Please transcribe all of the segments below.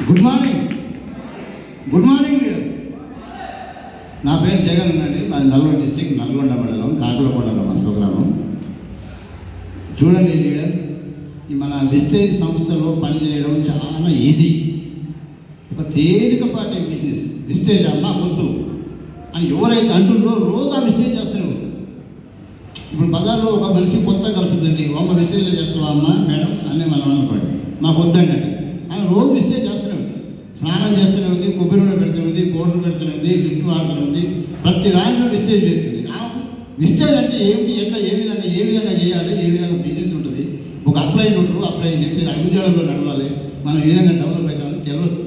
Good morning. Good morning leader. నా పేరు జగన్ అండి. మాది నల్గొండ డిస్టిక్, నల్గొండ మండలం, కాకులకొండ మా స్వగ్రామం. చూడండి లీడర్, ఈ మన విస్టేజ్ సంస్థలో పనిచేయడం చాలా ఈజీ. ఒక తేలికపాటి బిజినెస్. విస్టేజ్ అమ్మా వద్దు అని ఎవరైతే అంటుండ్రో రోజు ఆ విస్టేజ్ చేస్తున్నారు. ఇప్పుడు బజార్లో ఒక మనిషి కొత్త కలుస్తుందండి, అమ్మ విస్టేజ్ చేస్తావా అమ్మ మేడం అన్నీ మనం అనుకోండి, మాకు వద్దండి అండి. ఆమె రోజు విస్టేజ్ చేస్తూనే ఉంది, స్నానం చేస్తూనే ఉంది, కొబ్బరి నూనె పెడుతూనే ఉంది, పౌడర్ పెడుతూనే ఉంది, లిఫ్ట్ వాడుతూనే ఉంది, ప్రతి దాంట్లో విస్టేజ్ పెడుతుంది. విస్టేజ్ అంటే ఏమిటి, ఎట్లా, ఏ విధంగా చేయాలి, ఏ విధంగా బిజినెస్ ఉంటుంది. ఒక అప్లై ఉంటారు, అప్లై చెప్పి అభివృద్ధిలో నడవాలి, మనం ఏ విధంగా డెవలప్ అవుతామని తెలియదు.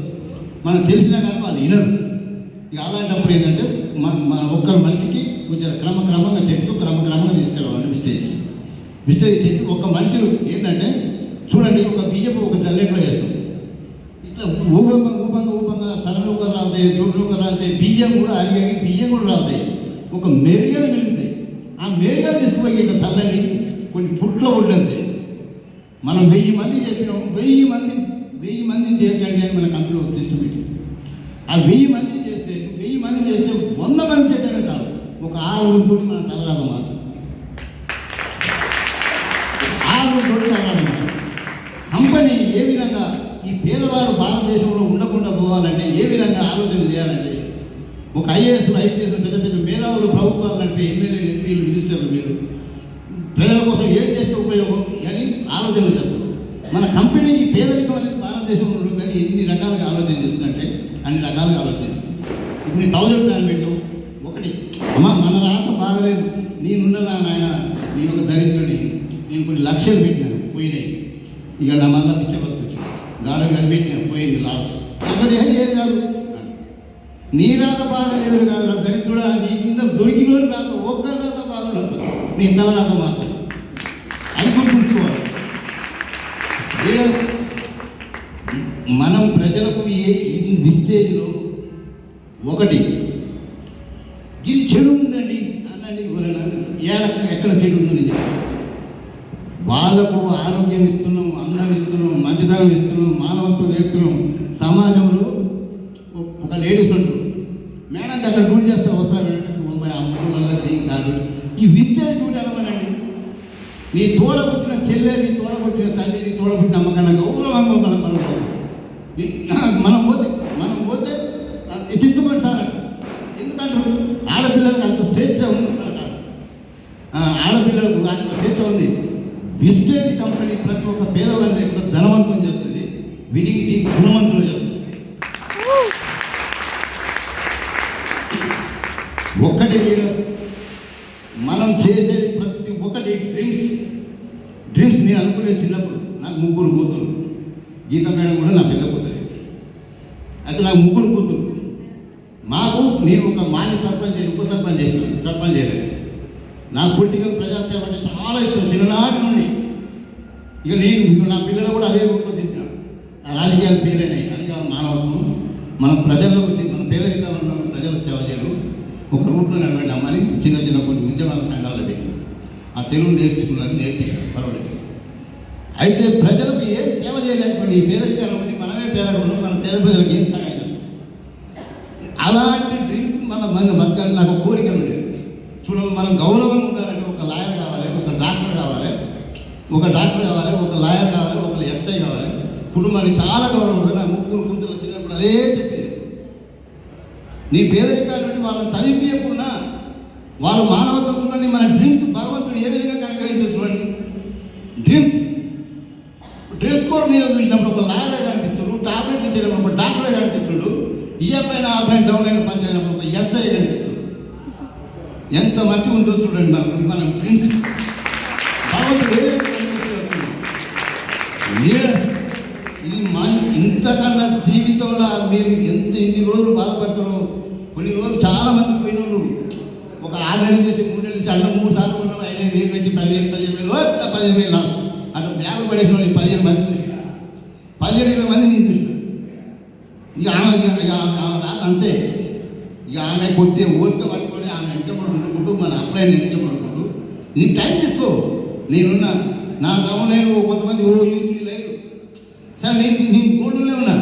మనం తెలిసినా కానీ వాళ్ళు వినరు. ఇక అలాంటప్పుడు ఏంటంటే మన ఒక్కరు మనిషికి కొంచెం క్రమంగా చెప్తూ క్రమంగా తీసుకెళ్ళాలి విస్టేజ్ చెప్పి. ఒక మనిషి ఏంటంటే చూడండి, ఒక బియ్యపు ఒక జల్లెట్లో వేస్తాం, ఇట్లా ఊపంగా సరళూకలు రావుతాయి, దొడ్లుకలు రావుతాయి, బియ్యం కూడా అరిగి బియ్యం కూడా రావుతాయి, ఒక మెరుగలు మిగులుతాయి. ఆ మెరుగలు తీసుకుపోయి ఇట్లా చల్లండి, కొన్ని పుట్లో ఉండేది. మనం 1000 మంది చెప్పినాం, 1000 మందిని చేర్చండి అని మన కంపెనీ ఒక సిస్టమ్ పెట్టి, ఆ 1000 మంది చేస్తే 100 మంది చెప్పాను కాదు, ఒక 6 తోటి మన తలరాదు మాట, 6 తోటి తలరాదు మాట. కంపెనీ ఏ విధంగా ఈ పేదవాడు భారతదేశంలో ఉండకుండా పోవాలంటే ఏ విధంగా ఆలోచన చేయాలంటే, ఒక ఐఏఎస్ పెద్ద మేధావులు ప్రభుత్వాలు నడిపే ఎమ్మెల్యేలు, ఎంపీలు, మినిస్టర్లు మీరు ప్రజల కోసం ఏం చేస్తే ఉపయోగం అని ఆలోచనలు చేస్తారు. మన కంపెనీ ఈ పేదరికం అనేది భారతదేశంలో ఉంటుందని ఎన్ని రకాలుగా ఆలోచన చేస్తుందంటే అన్ని రకాలుగా ఆలోచన చేస్తుంది. ఇప్పుడు నీ 1000 ప్లాన్ పెట్టు, ఒకటి అమ్మ మన రాత బాగలేదు, నేనున్నదా నాయన, నేను ఒక దరిద్రుని, నేను కొన్ని లక్షలు పెట్టినాను పోయినాయి, ఇక నా మళ్ళీ పిచ్చబతుకొచ్చి గాలి పెట్టినా పోయింది లాస్, అక్కడ ఏది కాదు, నీ రాత బాగలేదు కాదు, నా దరిద్రుడా, నీ కింద దొరికినోడు రాత ఒక్కరి రాత బాగుండదు, నీ తల రాత మాత్రం. అది గుర్తుంచుకోవాలి. మనం ప్రజలకు ఈ విస్టేజ్లో ఒకటి ఇది చెడు ఉందండి అనండి, ఎవరైనా ఎక్కడ చెడు ఉందని చెప్పి వాళ్ళకు ఆరోగ్యం ఇస్తున్నాం, అందం ఇస్తున్నాం, మంచితనం ఇస్తున్నాం, మానవత్వం నేర్పుతున్నాం. సమాజంలో ఒక లేడీస్ ఉంటారు, మేడం అక్కడ డ్యూటీ చేస్తారు, వస్తారు మరి అమ్మడు వల్ల కాదు. ఈ విస్టేజ్ డ్యూటీ అనమనండి. నీ తోడబుట్టిన చెల్లె, నీ తోడబుట్టిన తల్లి, నీ తోడబుట్టిన అమ్మకన్నా గౌరవంగా మనం పోతే తీసుకోండి సార్ అంట. ఎందుకంటే ఆడపిల్లలకు అంత స్వేచ్ఛ ఉంది, మన కాడ ఆడపిల్లలకు అంత స్వేచ్ఛ ఉంది. విస్టేజ్ కంపెనీ ప్రతి ఒక్క పేదవాడిని ధనవంతం చేస్తుంది, వీటికి గుణవంతులు చేస్తుంది. ఒక్కటి లీడర్, మనం చేసేది ప్రతి ఒక్కటి డ్రీమ్స్. నేను అనుకునే చిన్నప్పుడు నాకు 3 కూతురు, గీత మేడం కూడా నా పెద్ద కూతురు, అయితే నాకు 3 కూతురు. నేను ఒక మాజీ సర్పంచ్, ఉప సర్పంచ్ చేసినాను, సర్పంచ్ చేయలేదు. నాకు పొలిటికల్ ప్రజాసేవ అంటే చాలా ఇష్టం చిన్ననాటి నుండి. ఇక నా పిల్లలు కూడా అదే రూపంలో తింటున్నాను. ఆ రాజకీయాలు పేరైనాయి, అది కాదు మానవత్వం. మన ప్రజలకు, మన పేదరికంలో ఉన్న ప్రజలకు సేవ చేయడం ఒక రూట్లో నడవండి అమ్మని చిన్న కొన్ని ఉద్యమాల సంఘాల్లో పెట్టి ఆ తెలుగు నేర్పించారు పర్వాలేదు. అయితే ప్రజలకు ఏం సేవ చేయలేకపోయింది, ఈ పేదరికంలో ఉండి మనమే పేదగా ఉన్నాం, మన పేద ప్రజలకు ఏం సహాయం చేస్తాం. అలాంటి డ్రీమ్స్ మన బతకాలి నాకు కోరిక ఉండేది. చూడండి, మనం గౌరవంగా ఉండాలంటే ఒక లాయర్ కావాలి, ఒక డాక్టర్ కావాలి, ఒక లాయర్ కావాలి, ఒక ఎస్ఐ కావాలి. కుటుంబానికి చాలా గౌరవం ఉంటుంది. నా 3 కూతురు వచ్చినప్పుడు అదే చెప్పేది. నీ పేదరికాల నుండి వాళ్ళని చదివించకుండా వాళ్ళు మానవత్వం ఉండండి. మన డ్రీమ్స్ భగవంతుడు ఏ విధంగా కనుకరించు చూడండి. డ్రెస్ కోడ్ మీద చూసినప్పుడు ఒక లాయర్ కనిపిస్తుడు, టాబ్లెట్ ఇచ్చేటప్పుడు ఒక డాక్టర్ కనిపిస్తుడు, ఈఎంఐ ఆఫ్లైన్ డౌన్ అయిన పని చేసినప్పుడు ఒక ఎస్ఐ కనిపిస్తుంది. ఎంత మంచి ఉందో చూడండి. మన డ్రీమ్స్ భగవంతుడు ఏ విధంగా ఇది ఇంతకన్నా జీవితంలో మీరు ఎన్ని రోజులు బాధపడతారో. కొన్ని రోజులు చాలా మంది పోయిన వాళ్ళు ఒక 6 నెలలు చేసి 3 నెలలు చేసి అన్న 3 సార్లు ఉన్నాం, 5,000 పెట్టి 15,000 15,000 లాస్ అట్లా బ్యాగులు పడేసిన వాళ్ళు 15 మంది చూసిన, 15-20 మంది నేను చూసిన. ఇక ఆమె రాక అంతే. ఇక ఆమె కొద్దిగా ఓపిక పట్టుకొని ఆమె వెంటబడి ఉండుకుంటూ మన అప్లైని వెంటబడుకుంటూ నీకు టైం తీసుకో. నేనున్నా నా గ్రామంలో కొంతమంది యూస్ఫుల్ లేదు సార్, నేను గోల్డ్లో ఉన్నా,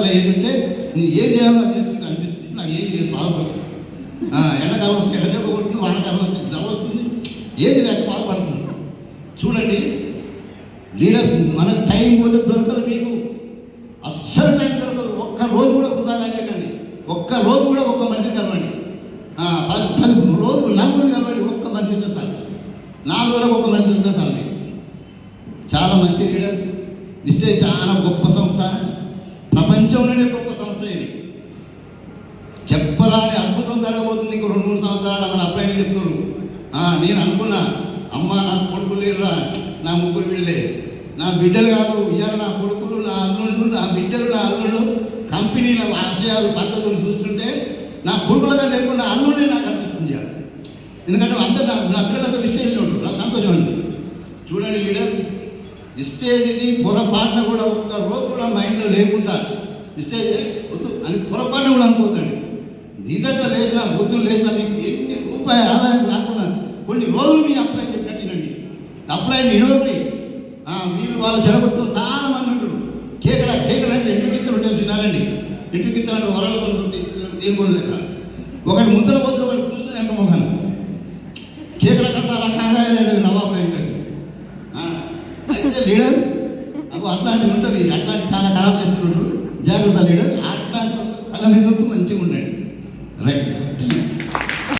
ఎండాకాలం ఏది ఉంటే నేను ఏం చేయాలో అది చేస్తుంటే అనిపిస్తుంది. నాకు ఏది లేదు, బాధపడుతుంది. ఎండాకాలం వస్తే ఎండదెబ్బ కొడుతుంది, వానకాలం వస్తే జవ వస్తుంది, ఏది లేక బాధపడుతుంది. చూడండి లీడర్స్, మనకు టైం పోతే దొరకదు, మీకు అస్సలు టైం దొరకదు. ఒక్క రోజు కూడా వృధాగా చేయకండి. ఒక్క రోజు కూడా ఒక్క మనిషిని కలవండి, 10 రోజులు నలుగురు కలవండి, ఒక్క మనిషి ఉంటే చాలు. 4 రోజులకు ఒక మనిషి ఉంటే చాలు. మీకు చాలా మంచి లీడర్. విస్టేజ్ చాలా గొప్ప సంస్థ, ప్రపంచంలోనే గొప్ప సంస్థ. ఇది చెప్పరాని అద్భుతం జరగబోతుంది. ఇంకో 2-3 సంవత్సరాలు మన అబ్బాయిని చెప్తారు. నేను అనుకున్నా, అమ్మ నాకు కొడుకులు లేరురా, నా 3 బిడ్డలే, నా బిడ్డలు కాదు ఇవాళ నా కొడుకులు, నా అల్లుళ్ళు, నా బిడ్డలు, నా అల్లుళ్ళు కంపెనీల ఆశయాలు పద్ధతులు చూస్తుంటే నా కొడుకులుగా లేకుండా నా అల్లుడే నాకు అనిపిస్తుంది. ఎందుకంటే అందరూ నా పిల్లలతో విషయంలో ఉంటుంది, నాకు సంతోషం అండి. చూడండి లీడర్, విస్టేజ్ని పొరపాటున కూడా ఒక్క రోజు కూడా మైండ్లో లేకుండా విస్టేజ్ వద్దు అని పొరపాటున కూడా అనుకోవద్దండి. నిజంగా లేచినా వద్దు లేచినా మీకు ఎన్ని రూపాయలు ఆదాయం రాకుండా కొన్ని రోజులు మీ అప్లై చెప్పినట్టేనండి. అప్లైని ఇడవరి వీళ్ళు వాళ్ళు చెడగొట్టు చాలా మంది ఉంటారు. కేకలు అంటే ఇంటికిత్తలు ఉంటే తినాలండి. ఇంటికిత్తలు వరలు కొనుక్కుంటే తీరుకోవడం లెక్క. ఒకటి ముద్దల పోతులు ఒకటి కూర్చుంది ఎంత మొహం. కేకల కథ అలా కాగాయలేదు నవాబు ఏంటంటే. అయితే లీడర్ అట్లాంటివి ఉంటుంది, అట్లాంటి చాలా ఖరాబ్ చేస్తున్నట్టు జాగ్రత్త లీడర్. అట్లాంటి కళ్ళ మీద మంచిగా ఉండండి. రైట్.